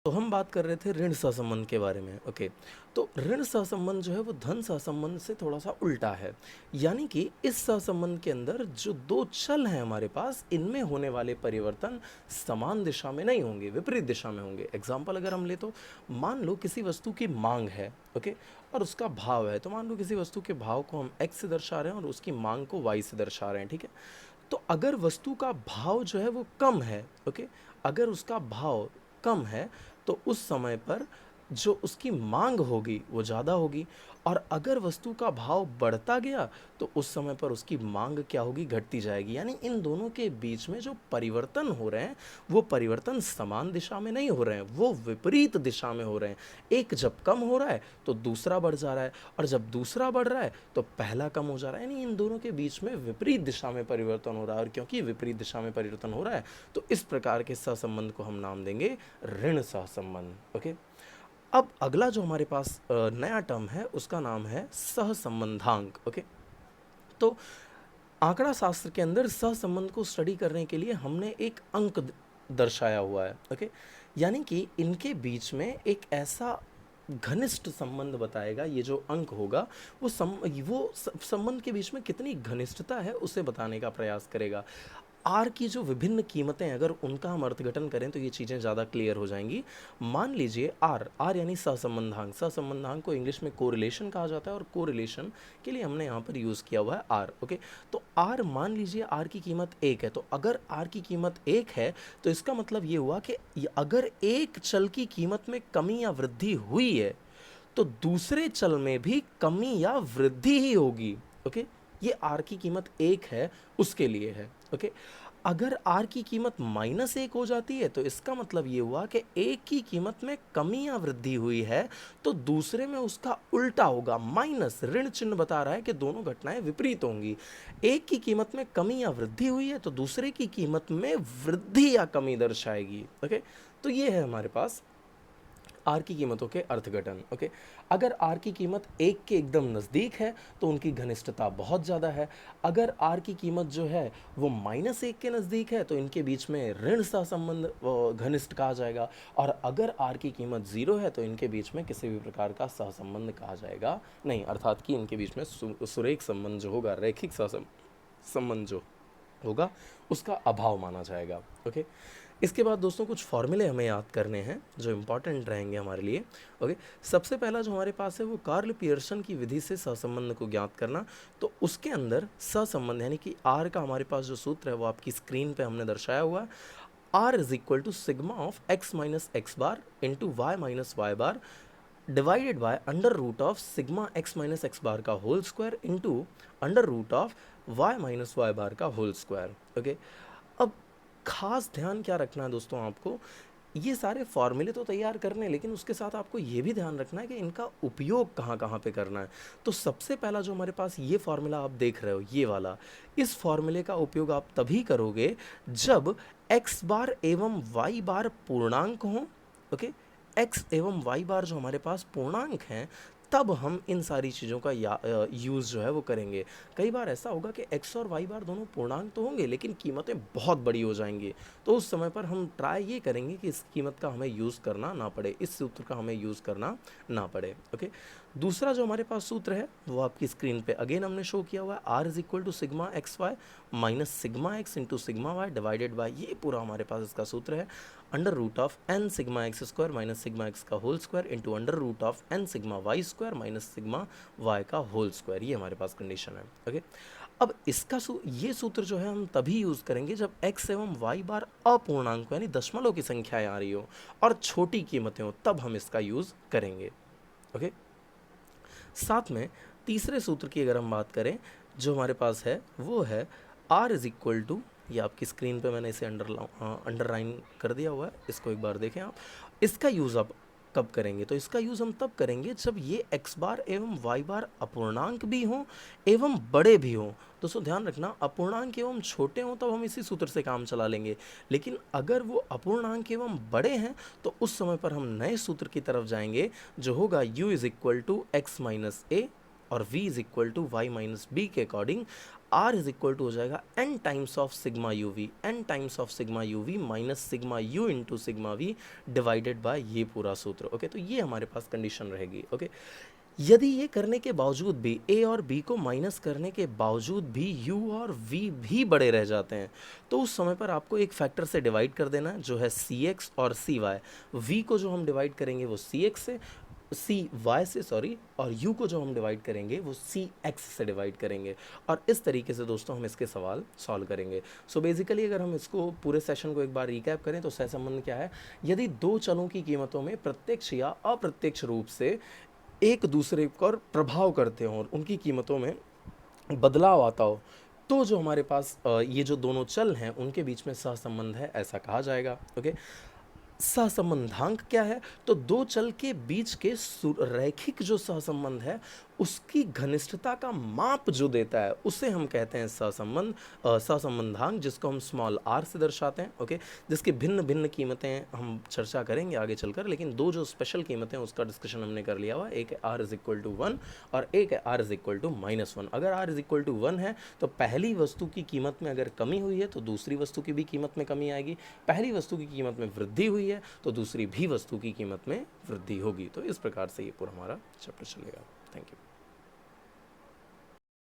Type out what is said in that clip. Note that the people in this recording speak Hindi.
तो हम बात कर रहे थे ऋण सहसंबंध के बारे में। ओके। तो ऋण सहसंबंध जो है वो धन सहसंबंध से थोड़ा सा उल्टा है। यानी कि इस सहसंबंध के अंदर जो दो चल हैं हमारे पास, इनमें होने वाले परिवर्तन समान दिशा में नहीं होंगे, विपरीत दिशा में होंगे। एग्जाम्पल अगर हम ले तो मान लो किसी वस्तु की मांग है। ओके। और उसका भाव है, तो मान लो किसी वस्तु के भाव को हम एक्स से दर्शा रहे हैं और उसकी मांग को वाई से दर्शा रहे हैं। ठीक है। तो अगर वस्तु का भाव जो है वो कम है, ओके, अगर उसका भाव कम है तो उस समय पर जो उसकी मांग होगी वो ज़्यादा होगी। और अगर वस्तु का भाव बढ़ता गया तो उस समय पर उसकी मांग क्या होगी, घटती जाएगी। यानी इन दोनों के बीच में जो परिवर्तन हो रहे हैं वो परिवर्तन समान दिशा में नहीं हो रहे हैं, वो विपरीत दिशा में हो रहे हैं। एक जब कम हो रहा है तो दूसरा बढ़ जा रहा है, और जब दूसरा बढ़ रहा है तो पहला कम हो जा रहा है। यानी इन दोनों के बीच में विपरीत दिशा में परिवर्तन हो रहा है, और क्योंकि विपरीत दिशा में परिवर्तन हो रहा है तो इस प्रकार के सहसंबंध को हम नाम देंगे ऋण सहसंबंध। ओके। अब अगला जो हमारे पास नया टर्म है उसका नाम है सहसंबंधांक। ओके। तो आंकड़ा शास्त्र के अंदर सहसंबंध को स्टडी करने के लिए हमने एक अंक दर्शाया हुआ है। ओके। यानी कि इनके बीच में एक ऐसा घनिष्ठ संबंध बताएगा, ये जो अंक होगा वो संबंध के बीच में कितनी घनिष्ठता है उसे बताने का प्रयास करेगा। आर की जो विभिन्न कीमतें अगर उनका हम अर्थघटन करें तो ये चीज़ें ज़्यादा क्लियर हो जाएंगी। मान लीजिए आर, आर यानी सहसंबंधांक। सहसंबंधांक को इंग्लिश में कोरिलेशन कहा जाता है, और कोरिलेशन के लिए हमने यहाँ पर यूज़ किया हुआ है आर। ओके। तो आर, मान लीजिए आर की कीमत एक है, तो अगर आर की कीमत एक है तो इसका मतलब ये हुआ कि अगर एक चल की कीमत में कमी या वृद्धि हुई है तो दूसरे चल में भी कमी या वृद्धि ही होगी। ओके। ये आर की कीमत एक है उसके लिए है। ओके। अगर आर की कीमत -1 हो जाती है तो इसका मतलब ये हुआ कि एक की कीमत में कमी या वृद्धि हुई है तो दूसरे में उसका उल्टा होगा, माइनस, ऋण चिन्ह बता रहा है कि दोनों घटनाएं विपरीत होंगी। एक की कीमत में कमी या वृद्धि हुई है तो दूसरे की कीमत में वृद्धि या कमी दर्शाएगी। ओके। तो ये है हमारे पास आर की कीमतों के अर्थघटन। ओके। अगर आर की कीमत एक के एकदम नज़दीक है तो उनकी घनिष्ठता बहुत ज़्यादा है। अगर आर की कीमत जो है वो -1 के नज़दीक है तो इनके बीच में ऋण सहसंबंध घनिष्ठ कहा जाएगा। और अगर आर की कीमत 0 है तो इनके बीच में किसी भी प्रकार का सहसंबंध कहा जाएगा नहीं, अर्थात कि इनके बीच में सुरेख संबंध जो होगा, रैखिक संबंध जो होगा उसका अभाव माना जाएगा। ओके। इसके बाद दोस्तों कुछ फॉर्मूले हमें याद करने हैं जो इम्पॉर्टेंट रहेंगे हमारे लिए। ओके। सबसे पहला जो हमारे पास है वो कार्ल पियर्सन की विधि से सहसंबंध को ज्ञात करना। तो उसके अंदर सहसंबंध यानी कि आर का हमारे पास जो सूत्र है वो आपकी स्क्रीन पे हमने दर्शाया हुआ है। R is equal to sigma of X minus X bar into Y minus Y bar divided by under root of sigma X minus X bar का whole square into under root of Y minus Y bar का होल स्क्वायर। ओके। अब खास ध्यान क्या रखना है दोस्तों आपको, ये सारे फॉर्मूले तो तैयार करने हैं लेकिन उसके साथ आपको ये भी ध्यान रखना है कि इनका उपयोग कहाँ कहाँ पे करना है। तो सबसे पहला जो हमारे पास ये फॉर्मूला आप देख रहे हो, ये वाला, इस फॉर्मूले का उपयोग आप तभी करोगे जब x बार एवं y बार पूर्णांक हों। ओके। x एवं y बार जो हमारे पास पूर्णांक हैं तब हम इन सारी चीज़ों का यूज़ जो है वो करेंगे। कई बार ऐसा होगा कि x और y बार दोनों पूर्णांक तो होंगे लेकिन कीमतें बहुत बड़ी हो जाएंगी, तो उस समय पर हम ट्राई ये करेंगे कि इस कीमत का हमें यूज़ करना ना पड़े, इस सूत्र का हमें यूज़ करना ना पड़े। ओके। दूसरा जो हमारे पास सूत्र है वो आपकी स्क्रीन पे अगेन हमने शो किया हुआ है, R is equal to sigma X Y minus sigma X into sigma Y divided by, ये पूरा हमारे पास इसका सूत्र है, under root of N sigma X square minus sigma X का whole square into under root of N sigma Y square minus sigma Y का होल स्क्वायर। ये हमारे पास कंडीशन है। ओके। अब इसका ये सूत्र जो है हम तभी यूज़ करेंगे जब x एवं y बार अपूर्णांक हो, यानी दशमलव की संख्याएं आ रही हो और छोटी कीमतें हो, तब हम इसका यूज़ करेंगे। ओके। साथ में तीसरे सूत्र की अगर हम बात करें जो हमारे पास है वो है r इज इक्वल टू, ये आपकी स्क्रीन पे मैंने इसे अंडरलाइन कर दिया हुआ है, इसको एक बार देखें आप। इसका यूज़ अब कब करेंगे, तो इसका यूज़ हम तब करेंगे जब ये x बार एवं y बार अपूर्णांक भी हों एवं बड़े भी हों। दोस्तों ध्यान रखना, अपूर्णांक एवं छोटे हों तब हम इसी सूत्र से काम चला लेंगे, लेकिन अगर वो अपूर्णांक एवं बड़े हैं तो उस समय पर हम नए सूत्र की तरफ जाएंगे जो होगा u is equal to X minus A और v is equal to Y minus B के according R is equal to हो जाएगा N times of sigma U V, N times of sigma U V minus sigma U into sigma V divided by ये पूरा सूत्र। ओके, तो ये हमारे पास कंडीशन रहेगी। ओके, यदि ये करने के बावजूद भी ए और बी को माइनस करने के बावजूद भी यू और वी भी बड़े रह जाते हैं, तो उस समय पर आपको एक फैक्टर से डिवाइड कर देना है जो है सी एक्स और सी वाई। वी को जो हम डिवाइड करेंगे वो सी एक्स से, सी वाई से सॉरी, और यू को जो हम डिवाइड करेंगे वो सी एक्स से डिवाइड करेंगे। और इस तरीके से दोस्तों हम इसके सवाल सॉल्व करेंगे। सो बेसिकली अगर हम इसको पूरे सेशन को एक बार रिकैप करें तो सहसंबंध क्या है, यदि दो चलों की कीमतों में प्रत्यक्ष या अप्रत्यक्ष रूप से एक दूसरे पर प्रभाव करते हों और उनकी कीमतों में बदलाव आता हो, तो जो हमारे पास ये जो दोनों चल हैं उनके बीच में सहसंबंध है, ऐसा कहा जाएगा। ओके, सहसंबंधांक क्या है, तो दो चल के बीच के रैखिक जो सहसंबंध है उसकी घनिष्ठता का माप जो देता है उसे हम कहते हैं सहसंबंध, सहसंबंधांक, जिसको हम स्मॉल आर से दर्शाते हैं। ओके, जिसकी भिन्न भिन्न कीमतें हम चर्चा करेंगे आगे चलकर, लेकिन दो जो स्पेशल कीमतें हैं उसका डिस्कशन हमने कर लिया हुआ, एक है आर इज इक्वल टू 1 और एक है आर इज इक्वल टू -1। अगर आर इज इक्वल टू 1 है तो पहली वस्तु की कीमत में अगर कमी हुई है तो दूसरी वस्तु की भी कीमत में कमी आएगी, पहली वस्तु की कीमत में वृद्धि हुई है तो दूसरी भी वस्तु की कीमत में वृद्धि होगी। तो इस प्रकार से ये पूरा हमारा चैप्टर चलेगा। Thank you.